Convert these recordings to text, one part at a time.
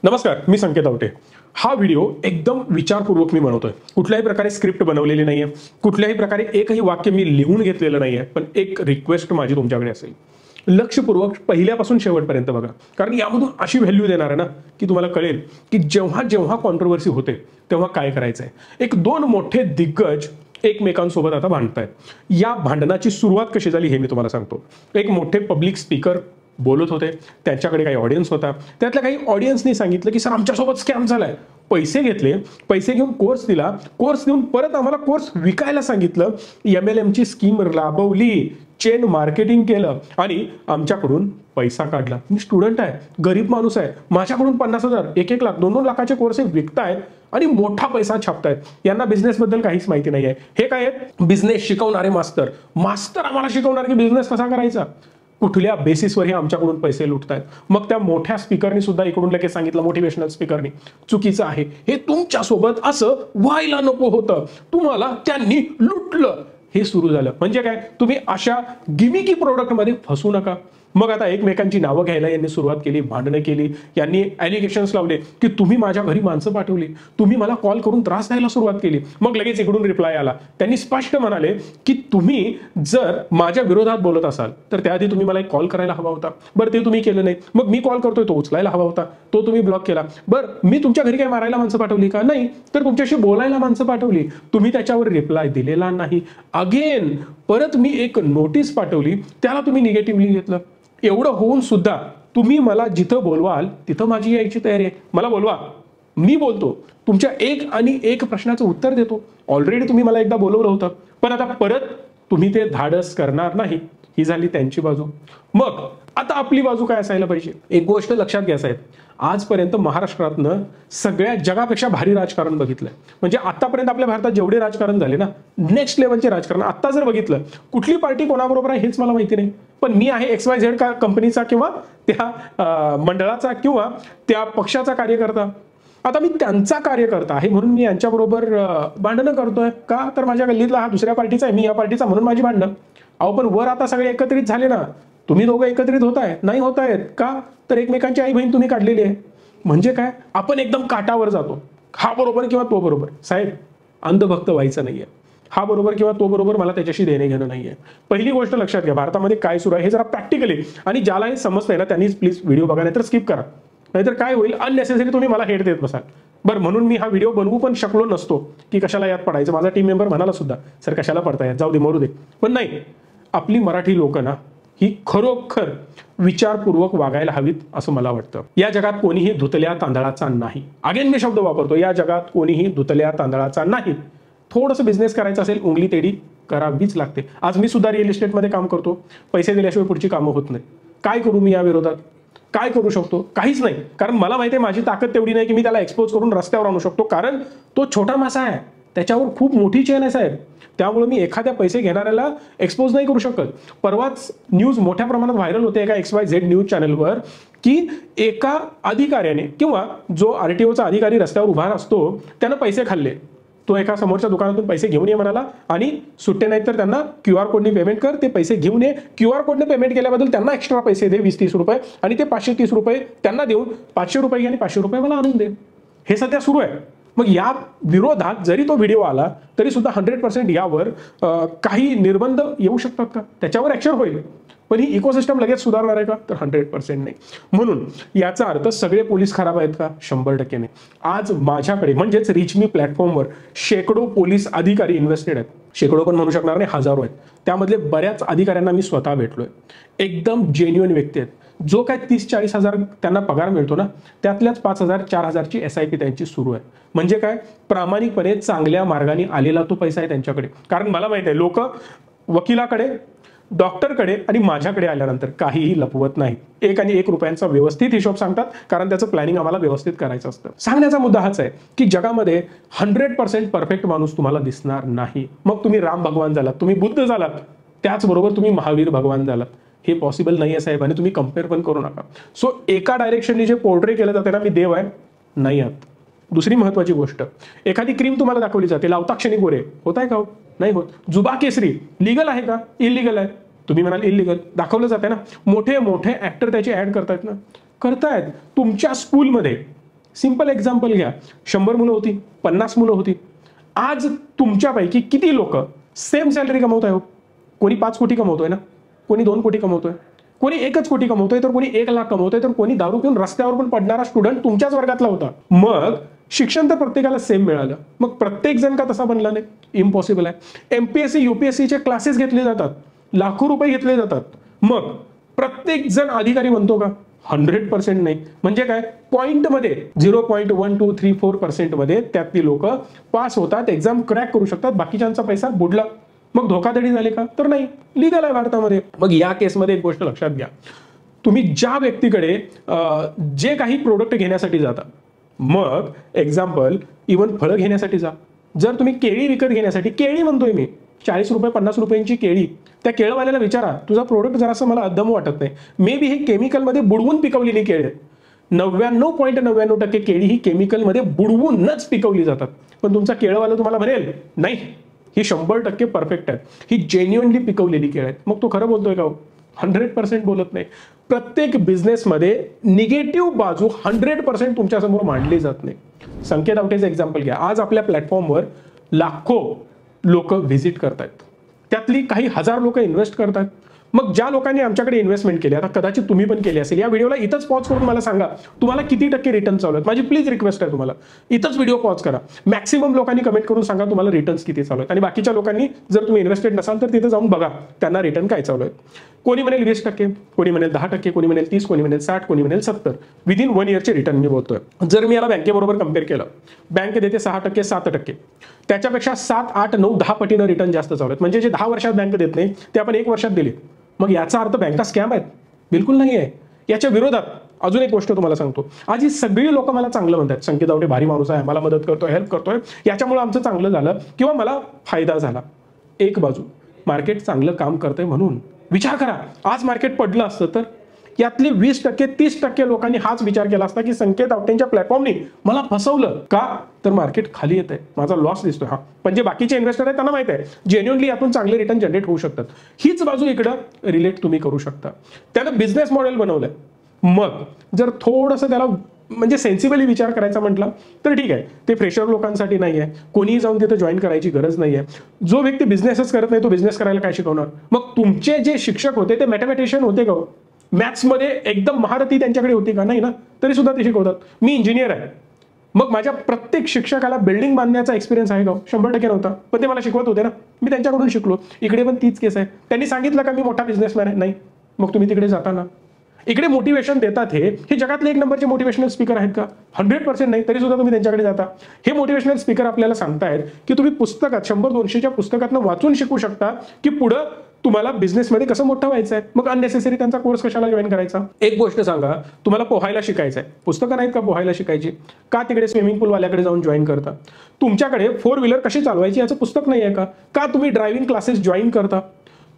नमस्कार, मी संकेत आवटे। हा व्हिडिओ एकदम विचारपूर्वक मी बनवतोय। कुठल्याही प्रकारे स्क्रिप्ट बनवलेली नाहीये, कुठल्याही प्रकारे एकही वाक्य मी लिहून घेतलेलं नाहीये, पण एक रिक्वेस्ट माझी तुमच्याकडे असेल, लक्षपूर्वक पहिल्यापासून शेवटपर्यंत बघा, कारण यामधून अशी व्हॅल्यू देणार आहे ना की तुम्हाला कळेल की जेव्हा जेव्हा कॉन्ट्रोवर्सी होते तेव्हा काय करायचंय। एक दोन मोठे दिग्गज एकमेकांसोबत आता भांडतायत। या भांडणाची सुरुवात कशी झाली हे मी तुम्हाला सांगतो। एक मोठे पब्लिक स्पीकर बोलत होते, त्यांच्याकडे काही ऑडियन्स होता। त्यातल्या काही ऑडियन्सनी सांगितलं की सर आमच्यासोबत स्कॅम झालाय। पैसे घेतले, पैसे घेऊन कोर्स दिला, कोर्स देऊन परत आम्हाला कोर्स विकायला सांगितलं, MLM ची स्कीम राबवली, चेन मार्केटिंग केलं आणि आमच्याकडून पैसा काढला। मी स्टुडंट आहे, गरीब माणूस आहे, माझ्याकडून 50,000, 1-1 लाख, 2-2 लाखाचे कोर्स विकतायत आणि मोठा पैसा छापतायत। यांना बिझनेस बद्दल काहीच माहिती नाहीये। हे काय आहेत? बिझनेस शिकवणारे मास्टर आम्हाला शिकवणार की बिझनेस कसा करायचा। कुठल्या बेसिसवर हे आमच्याकडून पैसे लुटतायत। मग त्या मोठ्या स्पीकरनी सुद्धा इकडून लगेच सांगितलं, मोटिवेशनल स्पीकरनी, चुकीचं आहे हे, तुमच्यासोबत असं व्हायला नको होतं, तुम्हाला त्यांनी लुटलं। हे सुरू झालं। म्हणजे काय, तुम्ही अशा गिमिकी प्रोडक्टमध्ये फसू नका। मग आता एकमेकांची नावं घ्यायला यांनी सुरुवात केली, भांडणं केली, यांनी ॲलिगेशन्स लावले की तुम्ही माझ्या घरी माणसं पाठवली, तुम्ही मला कॉल करून त्रास द्यायला सुरुवात केली। मग लगेच इकडून रिप्लाय आला, त्यांनी स्पष्ट म्हणाले की तुम्ही जर माझ्या विरोधात बोलत असाल तर त्याआधी तुम्ही मला एक कॉल करायला हवा होता। बरं, ते तुम्ही केलं नाही। मग मी कॉल करतोय, तो उचलायला हवा होता, तो तुम्ही ब्लॉक केला। बरं, मी तुमच्या घरी काय मारायला माणसं पाठवली का? नाही, तर तुमच्याशी बोलायला माणसं पाठवली, तुम्ही त्याच्यावर रिप्लाय दिलेला नाही। अगेन परत मी एक नोटीस पाठवली, त्याला तुम्ही निगेटिव्हली घेतलं। एवढं होऊन सुद्धा तुम्ही मला जिथं बोलवाल तिथं माझी यायची तयारी आहे। मला बोलवा, मी बोलतो, तुमच्या एक आणि एक प्रश्नाचं उत्तर देतो। ऑलरेडी तुम्ही मला एकदा बोलवलं होतं, पण आता परत तुम्ही ते धाडस करणार नाही। ही झाली त्यांची बाजू। मग आता आपली बाजू काय असायला पाहिजे? एक गोष्ट लक्षात घ्या साहेब, आजपर्यंत महाराष्ट्रातनं सगळ्या जगापेक्षा भारी राजकारण बघितलंय। म्हणजे आतापर्यंत आपल्या भारतात जेवढे राजकारण झाले ना, नेक्स्ट लेवलचे राजकारण, आता जर बघितलं कुठली पार्टी कोणाबरोबर आहे हेच मला माहिती नाही, पण मी आहे XYZ का कंपनीचा किंवा त्या मंडळाचा किंवा त्या पक्षाचा कार्यकर्ता। आता मी त्यांचा कार्यकर्ता आहे म्हणून मी यांच्याबरोबर भांडणं करतोय का? तर माझ्या गल्लीतला हा दुसऱ्या पार्टीचा आहे, मी या पार्टीचा म्हणून माझी भांडणं। अहो पण वर आता सगळे एकत्रित झाले ना, तुम्ही दोघं एकत्रित होताय नाही होतायत का? तर एकमेकांची आई बहीण तुम्ही काढलेली आहे। म्हणजे काय, आपण एकदम काटावर जातो, हा बरोबर किंवा तो बरोबर। साहेब, अंधभक्त व्हायचं नाहीये। हा बरोबर किंवा तो बरोबर, मला त्याच्याशी देणे घेणं नाहीये। पहिली गोष्ट लक्षात घ्या, भारतामध्ये काय सुरू आहे हे जरा प्रॅक्टिकली, आणि ज्याला हे समजतंय ना त्यांनीच प्लीज व्हिडिओ बघा, नाहीतर स्किप करा। नाहीतर काय होईल, अननेसेसरी तुम्ही मला हेट देत बसाल। बरं, म्हणून मी हा व्हिडिओ बनवू पण शकलो नसतो की कशाला यात पडायचं। माझा टीम मेंबर म्हणाला सुद्धा, सर कशाला पडताय, जाऊ दे, मरू दे। पण नाही, आपली मराठी लोक ना ही खरोखर विचारपूर्वक वागायला हवीत असं मला वाटतं। या जगात कोणीही धुतल्या तांदळाचा नाही। अगेन मी शब्द वापरतो, या जगात कोणीही धुतल्या तांदळाचा नाही। थोडंसं बिझनेस करायचं असेल, उंगली तेडी करावीच लागते। आज मी सुद्धा रिअल इस्टेटमध्ये काम करतो, पैसे दिल्याशिवाय पुढची कामं होत नाही। काय करू मी या विरोधात? काय करू शकतो? काहीच नाही, कारण मला माहिती आहे माझी ताकद तेवढी नाही की मी त्याला एक्सपोज करून रस्त्यावर आणू शकतो, कारण तो छोटा मासा आहे, त्याच्यावर खूप मोठी चेन आहे साहेब। त्यामुळे मी एखाद्या पैसे घेणाऱ्याला एक्सपोज नाही करू शकत। परवाच न्यूज मोठ्या प्रमाणात व्हायरल होते एका XYZ न्यूज चॅनलवर की एका अधिकाऱ्याने किंवा जो RTOचा अधिकारी रस्त्यावर उभा असतो त्यानं पैसे खाल्ले। तो एका समोरच्या दुकानातून पैसे घेऊन ये म्हणाला आणि सुट्टे नाहीत तर त्यांना QR कोडने पेमेंट कर, ते पैसे घेऊन ये। QR कोडने पेमेंट केल्याबद्दल त्यांना एक्स्ट्रा पैसे दे, 20-30 रुपये, आणि ते 530 रुपये त्यांना देऊन 500 रुपये आणि 500 रुपये मला आणून दे। हे सध्या सुरू आहे। मग या विरोधात जरी तो व्हिडिओ आला तरी सुद्धा 100% यावर काही निर्बंध येऊ शकतात का? त्याच्यावर ऍक्शन होईल, पण ही इकोसिस्टम लगेच सुधारणार आहे का? तर 100% नाही। म्हणून याचा अर्थ सगळे पोलीस खराब आहेत का? 100% नाही। आज माझ्याकडे म्हणजेच रीच मी प्लॅटफॉर्मवर शेकडो पोलीस अधिकारी इन्व्हेस्टेड आहेत। शेकडो पण म्हणू शकणार नाही, हजारो आहेत। त्यामधले बऱ्याच अधिकाऱ्यांना मी स्वतः भेटलोय। एकदम जेन्युइन व्यक्ती आहेत। जो काय 30-40 हजार त्यांना पगार मिळतो ना, त्यातल्याच 5,000-4,000ची SIP त्यांची सुरू आहे। म्हणजे काय, प्रामाणिकपणे चांगल्या मार्गाने आलेला तो पैसा आहे त्यांच्याकडे। कारण मला माहिती आहे, लोक वकिलाकडे, डॉक्टरकडे आणि माझ्याकडे आल्यानंतर काहीही लपवत नाही। 1 आणि 1 रुपयांचा व्यवस्थित हिशोब सांगतात, कारण त्याचं प्लॅनिंग आम्हाला व्यवस्थित करायचं असतं। सांगण्याचा मुद्दा हाच आहे की जगामध्ये 100% परफेक्ट माणूस तुम्हाला दिसणार नाही। मग तुम्ही राम भगवान झालात, तुम्ही बुद्ध झालात, त्याचबरोबर तुम्ही महावीर भगवान झालात, हे पॉसिबल नाही आहे साहेब, आणि तुम्ही कम्पेअर पण करू नका। सो एका डायरेक्शननी जे पोर्ट्रे केलं जाते ना, मी देव आहे नाही आहात। दुसरी महत्वाची गोष्ट, एखादी क्रीम तुम्हाला दाखवली जाते, लावता क्षणी गोरे होत आहे का? नाही होत। जुबा केसरी लीगल आहे का? इलिगल आहे। तुम्ही म्हणाल इलिगल, दाखवलं जाते ना, मोठे मोठे ऍक्टर त्याची ऍड करतायत ना, करतायत। तुमच्या स्कूलमध्ये सिंपल एक्झाम्पल घ्या, 100 मुलं होती, 50 मुलं होती. आज तुमच्यापैकी किती लोक सेम सॅलरी कमवत आहे? कोणी 5 कोटी कमवतोय ना, कोणी 2 कोटी कमवतोय, कोणी 1 कोटी कमवतोय, तर कोणी 1 लाख कमवतोय, तर कोणी दारू पिऊन रस्त्यावर पण पडणारा स्टुडंट तुमच्याच वर्गातला होता. मग शिक्षण तर प्रत्येकाला सेम मिळालं, मग प्रत्येक जण का तसा बनला नाही? इम्पॉसिबल आहे. MPSC UPSCचे क्लासेस घेतले जातात, लाखो रुपये घेतले जातात, मग प्रत्येक जण अधिकारी बनतो का? 100% नाही. म्हणजे काय? पॉईंटमध्ये 0.1234% मध्ये त्यातली लोक पास होतात, एक्झाम क्रॅक करू शकतात, बाकीच्यांचा पैसा बुडला. मग धोकाधडी झाले का? तर नाही, लिगल आहे भारतामध्ये. मग या केसमध्ये एक गोष्ट लक्षात घ्या, तुम्ही ज्या व्यक्तीकडे जे काही प्रोडक्ट घेण्यासाठी जाता, मग एक्झाम्पल इव्हन फळं घेण्यासाठी जा, जर तुम्ही केळी विकत घेण्यासाठी, केळी म्हणतोय मी, 40 रुपये 50 रुपयांची केळी, त्या केळवाल्याला विचारा, तुझा प्रोडक्ट जरासं मला अद्दम वाटत नाही, मे बी हे केमिकलमध्ये बुडवून पिकवलेली केळी आहेत. 99.99% केळी ही केमिकलमध्ये बुडवूनच पिकवली जातात, पण तुमचा केळवाला तुम्हाला म्हणेल नाही, ही 100% परफेक्ट आहे, ही जेन्युइनली पिकवलेली केळ आहेत. मग तो खरं बोलतोय का? 100% बोलत नाही. प्रत्येक बिझनेसमध्ये निगेटिव्ह बाजू 100% तुमच्यासमोर मांडली जात नाही. संकेत आवटेचं एक्झाम्पल घ्या, आज आपल्या प्लॅटफॉर्मवर लाखो लोक व्हिजिट करतात, त्यातली काही हजार लोक इन्व्हेस्ट करतात. मग ज्या लोकांनी आमच्याकडे इन्व्हेस्टमेंट केली, आता कदाचित तुम्ही पण केली असेल, या व्हिडिओला इथंच पॉज करून मला सांगा तुम्हाला किती टक्के रिटर्न चालू आहेत. माझी प्लीज रिक्वेस्ट आहे तुम्हाला, इथंच व्हिडिओ पॉज करा. मॅक्सिमम लोकांनी कमेंट करून सांगा तुम्हाला रिटर्न्स किती चालू आहेत, आणि बाकीच्या लोकांनी जर तुम्ही इन्व्हेस्टेड नसाल तर तिथे जाऊन बघा त्यांना रिटर्न काय चालू आहे. कोणी म्हणेल 20%, कोणी म्हणेल 10%, कोणी म्हणेल 30%, कोणी म्हणेल 60%, कोणी म्हणेल 70%. विदिन 1 इयरचे रिटर्न मी बोलतोय. जर मी याला बँकेबरोबर कम्पेअर केलं, बँक देते 6%, 7%, त्याच्यापेक्षा 7, 8, 9, 10 पटीनं रिटर्न जास्त चालू आहेत. म्हणजे जे 10 वर्षात बँक देत नाही ते आपण 1 वर्षात दिले. मग याचा अर्थ बँका स्कॅम आहेत? बिलकुल नाही आहे. याच्या विरोधात अजून एक गोष्ट तुम्हाला सांगतो, आज ही सगळी लोक मला चांगलं म्हणतात, संकेत आवटे भारी माणूस आहे, मला मदत करतोय, हेल्प करतोय, याच्यामुळे आमचं चांगलं झालं किंवा मला फायदा झाला. एक बाजू मार्केट चांगलं काम करतंय म्हणून विचार करा, आज मार्केट पडलं असतं तर यातली 20%, 30% लोकांनी हाच विचार केला असता की संकेत आवटेंच्या प्लॅटफॉर्मनी मला फसवलं का, तर मार्केट खाली येत आहे, माझा लॉस दिसतोय. हा पण जे बाकीचे इन्व्हेस्टर आहेत त्यांना माहित आहे जेन्युइनली यातून चांगले रिटर्न जनरेट होऊ शकतात. हीच बाजू इकडं रिलेट तुम्ही करू शकता. त्यानं बिझनेस मॉडेल बनवलंय. मग जर थोडंसं त्याला म्हणजे सेन्सिबली विचार करायचा म्हटला तर ठीक आहे, ते फ्रेशर लोकांसाठी नाही आहे, कोणीही जाऊन तिथे जॉईन करायची गरज नाही आहे. जो व्यक्ती बिझनेसच करत नाही तो बिझनेस करायला काय शिकवणार? मग तुमचे जे शिक्षक होते ते मॅथमॅटिशियन होते का? मॅथ्समध्ये एकदम महारथी त्यांच्याकडे होती का? नाही ना, तरी सुद्धा ते शिकवतात. मी इंजिनियर आहे, मग माझ्या प्रत्येक शिक्षकाला बिल्डिंग बांधण्याचा एक्सपिरियन्स आहे का? 100% नव्हता, पण ते मला शिकवत होते ना, मी त्यांच्याकडून शिकलो. इकडे पण तीच केस आहे. त्यांनी सांगितलं का मी मोठा बिझनेसमॅन आहे? नाही. मग तुम्ही तिकडे जाता ना, इकडे मोटिवेशन देतात हे जगातले 1 नंबरचे मोटिवेशनल स्पीकर आहेत का? 100% नाही, तरी सुद्धा तुम्ही त्यांच्याकडे जाता. हे मोटिवेशनल स्पीकर आपल्याला सांगतायत की तुम्ही पुस्तकात 100-200च्या पुस्तकातनं वाचून शिकू शकता की पुढं तुम्हाला बिझनेसमध्ये कसं मोठं व्हायचं आहे. मग अननेसेसरी त्यांचा कोर्स कशाला जॉईन करायचा? एक गोष्ट सांगा, तुम्हाला पोहायला शिकायचं आहे, पुस्तकं नाहीत का पोहायला शिकायची? का तिकडे स्विमिंग पूलवाल्याकडे जाऊन जॉईन करता? तुमच्याकडे 4 व्हीलर कशी चालवायची याचं पुस्तक नाही आहे का? का तुम्ही ड्रायव्हिंग क्लासेस जॉईन करता?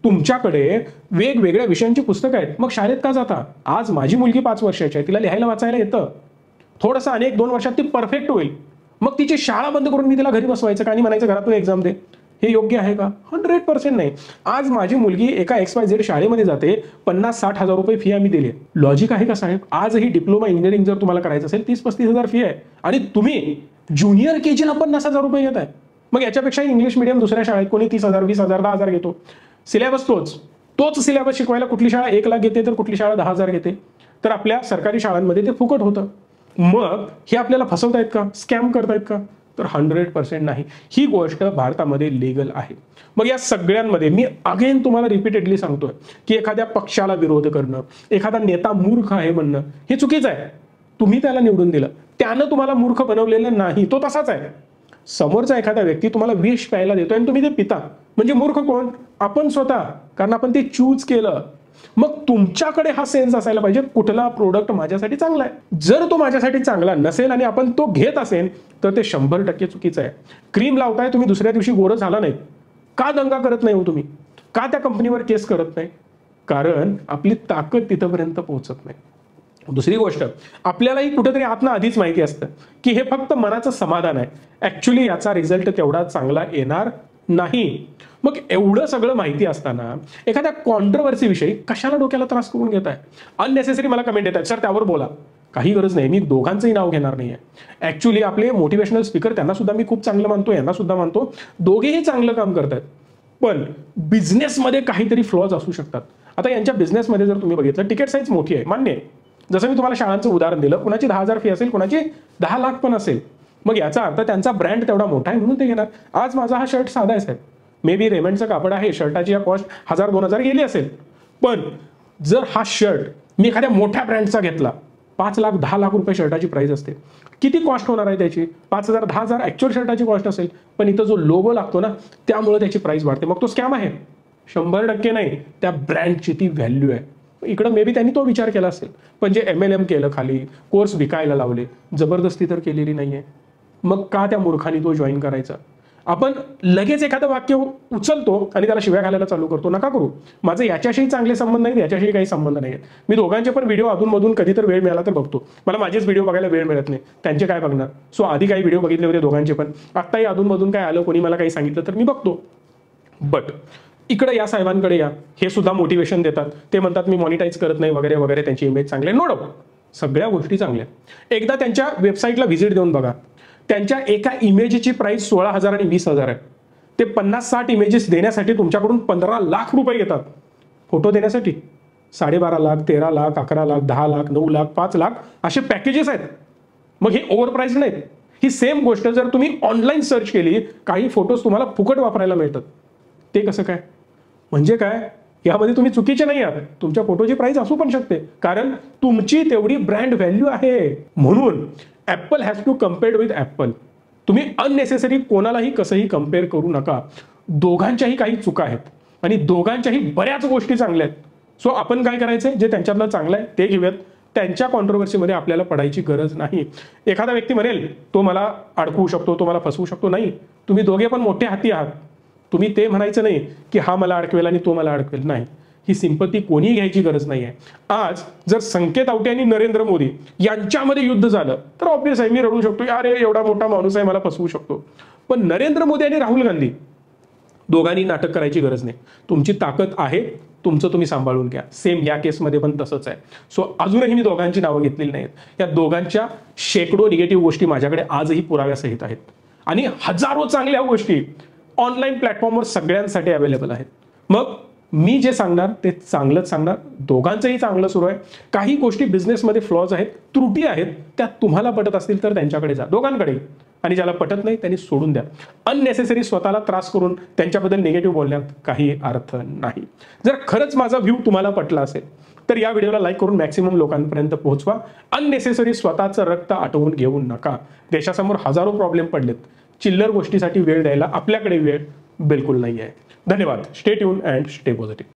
तुमच्याकडे वेगवेगळ्या विषयांची पुस्तकं आहेत, मग शाळेत का जाता? आज माझी मुलगी 5 वर्षाची आहे, तिला लिहायला वाचायला येतं, थोडंसं अनेक 2 वर्षात ती परफेक्ट होईल. मग तिची शाळा बंद करून मी तिला घरी बसवायचं का आणि म्हणायचं घरातून एक्झाम दे? हे योग्य आहे का? 100% नाही. आज माझी मुलगी एका XYZ शाळेमध्ये जाते, 50-60 हजार रुपये फी आम्ही दिली. लॉजिक आहे का साहेब? आजही डिप्लोमा इंजिनिअरिंग जर तुम्हाला करायचं असेल 30-35 हजार फी आहे आणि तुम्ही ज्युनियर KGला 50 हजार रुपये घेताय. मग याच्यापेक्षा इंग्लिश मीडियम दुसऱ्या शाळेत कोणी 30,000, 20,000, 10,000 घेतो. सिलेबस तोच सिलेबस शिकवायला कुठली शाळा 1 लाख घेते तर कुठली शाळा 10,000 घेते. तर आपल्या सरकारी शाळांमध्ये ते फुकट होतं. मग हे आपल्याला फसवतायत का? स्कॅम करतायत का? तर 100% नाही. ही गोष्ट भारतामध्ये लीगल आहे. मग या सगळ्यांमध्ये मी अगेन तुम्हाला रिपीटेडली सांगतोय की एखाद्या पक्षाला विरोध करणं, एखादा नेता मूर्ख आहे म्हणणं हे चुकीचं आहे. तुम्ही त्याला निवडून दिलं, त्यानं तुम्हाला मूर्ख बनवलेलं नाही, तो तसाच आहे. समोरचा एखादा व्यक्ती तुम्हाला विष प्यायला देतोय आणि तुम्ही ते पिता, म्हणजे मूर्ख कोण? आपण स्वतः, कारण आपण ते चूज केलं. मग तुमच्याकडे हा सेन्स असायला पाहिजे कुठला प्रोडक्ट माझ्यासाठी चांगला आहे. जर तो माझ्यासाठी चांगला नसेल आणि आपण तो घेत असेल तर ते 100% चुकीचं आहे. क्रीम लावताय तुम्ही, दुसऱ्या दिवशी गोरं झाला नाही, का दंगा करत नाही हो तुम्ही? का त्या कंपनीवर केस करत नाही? कारण आपली ताकद तिथपर्यंत पोहोचत नाही. दुसरी गोष्ट, आपल्यालाही कुठेतरी आतनं आधीच माहिती असतं की हे फक्त मनाचं समाधान आहे, ऍक्च्युली याचा रिझल्ट तेवढा चांगला येणार नाही. मग एवढं सगळं माहिती असताना एखाद्या कॉन्ट्रोवर्सी विषयी कशाला डोक्याला त्रास करून घेताय? अननेसेसरी मला कमेंट येतात, सर त्यावर बोला. काही गरज नाही, मी दोघांचंही नाव घेणार नाहीये. ऍक्च्युली आपले मोटिवेशनल स्पीकर त्यांना सुद्धा मी खूप चांगलं मानतो, यांना सुद्धा मानतो, दोघेही चांगलं काम करतात. पण बिझनेसमध्ये काहीतरी फ्लॉज असू शकतात. आता यांच्या बिझनेसमध्ये जर तुम्ही बघितलं, तिकीट साईज मोठी आहे, मान्य आहे. जसं मी तुम्हाला शाळांचं उदाहरण दिलं, कुणाची 10,000 फी असेल, कुणाची 10 लाख पण असेल. मग याचा अर्थ त्यांचा ब्रँड तेवढा मोठा आहे म्हणून ते घेणार. आज माझा हा शर्ट साधा आहे साहेब, मे बी रेमंडचं कापड आहे, शर्टाची या कॉस्ट 1,000-2,000 गेली असेल. पण जर हा शर्ट मी एखाद्या मोठ्या ब्रँडचा घेतला, 5 लाख 10 लाख रुपये शर्टाची प्राइस असते. किती कॉस्ट होणार आहे त्याची? 5,000 10,000 ऍक्च्युअल शर्टाची कॉस्ट असेल. पण इथं जो लोगो लागतो ना, त्यामुळे त्याची प्राइस वाढते. मग तो स्कॅम आहे? 100% नाही. त्या ब्रँडची ती व्हॅल्यू आहे. इकडं मे बी त्यांनी तो विचार केला असेल. पण जे MLM केलं, खाली कोर्स विकायला लावले, जबरदस्ती तर केलेली नाहीये. मग का त्या मूर्खाने तो जॉईन करायचा? आपण लगेच एखादं वाक्य उचलतो आणि त्याला शिव्या घालायला चालू करतो. नका करू. माझे याच्याशी चांगले संबंध नाहीत, याच्याशी काही संबंध नाहीत. मी दोघांचे पण व्हिडिओ अधूनमधून कधी तर वेळ मिळाला तर बघतो. मला माझेच व्हिडिओ बघायला वेळ मिळत नाही, त्यांचे काय बघणार. सो आधी काही व्हिडिओ बघितले होते दोघांचे पण, आत्ताही अधूनमधून काय आलं, कोणी मला काही सांगितलं तर मी बघतो. बट इकडे या साहेबांकडे या, हे सुद्धा मोटिवेशन देतात. ते म्हणतात मी मॉनिटाईज करत नाही वगैरे वगैरे, त्यांची इमेज चांगली आहे. नो डाऊट, सगळ्या गोष्टी चांगल्या. एकदा त्यांच्या वेबसाईटला व्हिजिट देऊन बघा. त्यांच्या एका इमेजची प्राइस 16,000 आणि 20,000 आहे. ते 50-60 इमेजेस देण्यासाठी तुमच्याकडून 15 लाख रुपये घेतात. फोटो देण्यासाठी 12.5 लाख, 13 लाख, 11 लाख, 10 लाख, 9 लाख, 5 लाख असे पॅकेजेस आहेत. मग हे ओव्हर प्राइस नाहीत. ही सेम गोष्ट जर तुम्ही ऑनलाईन सर्च केली, काही फोटोज तुम्हाला फुकट वापरायला मिळतात. ते कसं काय? म्हणजे काय? यामध्ये तुम्ही चुकीचे नाही आहात. तुमच्या फोटोची प्राइस असू पण शकते, कारण तुमची तेवढी ब्रँड व्हॅल्यू आहे. म्हणून Apple has to compared with Apple. तुम्ही अननेसेसरी कोणालाही कसंही कम्पेअर करू नका. दोघांच्याही काही चुका आहेत आणि दोघांच्याही बऱ्याच गोष्टी चांगल्या आहेत. सो आपण काय करायचंय, जे त्यांच्यातलं चांगलं आहे ते घेऊयात. त्यांच्या कॉन्ट्रोवर्सीमध्ये आपल्याला पडायची गरज नाही. एखादा व्यक्ती म्हणेल तो मला अडकवू शकतो, तो मला फसवू शकतो. नाही, तुम्ही दोघे पण मोठे हाती आहात. तुम्ही ते म्हणायचं नाही की हा मला अडकवेल आणि तो मला अडकवेल. नाही, ही सिंपत्ती कोणीही घ्यायची गरज नाही आहे. आज जर संकेत आवटे आणि नरेंद्र मोदी यांच्यामध्ये युद्ध झालं तर ऑब्व्हियस आहे, मी रडू शकतो, अरे एवढा मोठा माणूस आहे, मला फसवू शकतो. पण नरेंद्र मोदी आणि राहुल गांधी दोघांनी नाटक करायची गरज नाही. तुमची ताकद आहे, तुमचं तुम्ही सांभाळून घ्या. सेम या केसमध्ये पण तसंच आहे. सो अजूनही मी दोघांची नावं घेतलेली नाहीत. या दोघांच्या शेकडो निगेटिव्ह गोष्टी माझ्याकडे आजही पुराव्यासहित आहेत आणि हजारो चांगल्या गोष्टी ऑनलाईन प्लॅटफॉर्मवर सगळ्यांसाठी अवेलेबल आहेत. मग मी जे सांगणार ते चांगलंच सांगणार. दोघांचंही चांगलं सुरू आहे. काही गोष्टी बिझनेसमध्ये फ्लॉज आहेत, त्रुटी आहेत, त्या तुम्हाला पटत असतील तर त्यांच्याकडे जा, दोघांकडे. आणि ज्याला पटत नाही त्यांनी सोडून द्या. अननेसेसरी स्वतःला त्रास करून त्यांच्याबद्दल निगेटिव्ह बोलण्यात काही अर्थ नाही. जर खरंच माझा व्ह्यू तुम्हाला पटला असेल तर या व्हिडिओला लाईक करून मॅक्सिमम लोकांपर्यंत पोहोचवा. अननेसेसरी स्वतःचं रक्त आटवून घेऊ नका. देशासमोर हजारो प्रॉब्लेम पडलेत. चिल्लर गोष्टीसाठी वेळ द्यायला आपल्याकडे वेळ बिलकुल नाही आहे. धन्यवाद. Stay tune and stay positive.